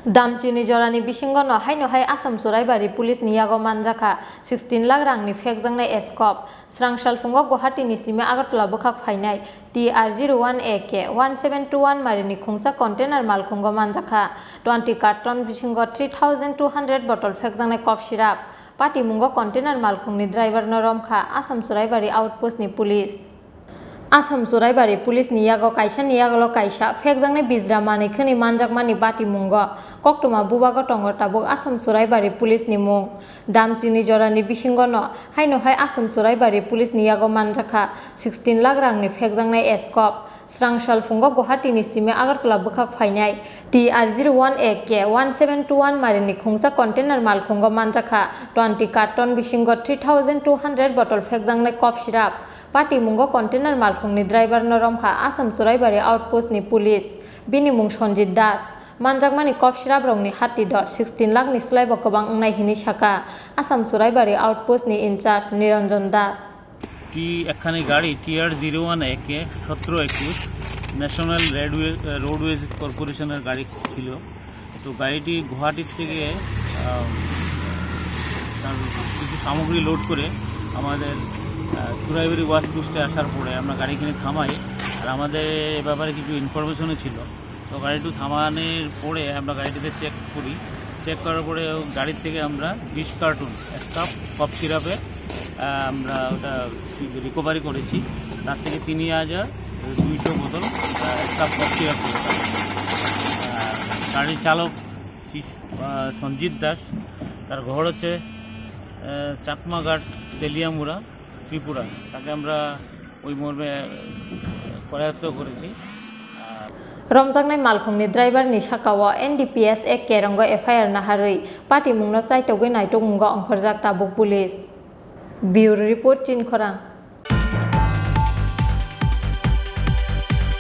Chini jorani Bisingo no hai Asam Suraibari police niyago Manjakha 16 lakh rangni Phekjaknai Eskof srang salfungo Guwahati ni sime Agartala bukhak phainai TR01AK-1721 Marini khungsa container Malkhungo Manjakha 20 carton Bisingo 3200 bottle Phekjaknai cough syrup Pati mungo container Malkhungni driver no romkha Asam Suraibari outpost ni police Asam Suraibari police niyago kaisa Phekjaknai bijra mani khini manjakmani bati mungo koktuma bubago tongo tabuk Asam Suraibari police ni mung Chini jorani Bisingo no hai Asam Suraibari police niyago Manjakha 16 lakh rangni Phekjaknai Eskof srang salfungo Guwahati ni sime Agartala bukhak phainai TR01AK-1721 Marini khungsa container Malkhungo Manjakha 20 carton Bisingo 3200 bottle Phekjaknai cough syrup Pati mungo container Malkhungni driver no romkha Asam Suraibari outpost ni police bini mung Sonjit Das Manjakmani cough syrup rongni hati dot 16 lakh ni slaibo kobang ungnai hini saka Asam Suraibari outpost ni incharge Niranjan Das একখানি গাড়ি TR01AK-1721 national roadways কর্পোরেশনের গাড়ি ছিল। তো গাড়িটি গুয়াহাটি থেকে কিছু সামগ্রী লোড করে আমাদের সুরাইবাড়ি ওয়াচ পোস্টে আসার পরে আমরা গাড়িখানে থামাই। আর আমাদের এ ব্যাপারে কিছু ইনফরমেশনও ছিল। তো গাড়িটি থামানোর পরে আমরা গাড়িটিতে চেক করার পরে গাড়ির থেকে আমরা 20 কার্টুন এসকফ কফ সিরাপে আমরা ওটা রিকভারি করেছি। তার থেকে 3200 বোতল এসকফ কফ সিরাপ করেছি। গাড়ির চালক সঞ্জিত দাস, তার ঘর হচ্ছে চাকমাঘাট তেলিয়ামুড়া ত্রিপুরা। তাকে আমরা ওই মর্মে করায়ত্ত করেছি। Romjaknai Malkhungni driver ni sakao NDPS ek kerongo FIR naharui pati mungno chaitogui naitok mungo ongkhorjak tabuk police. Bureau report Khorang.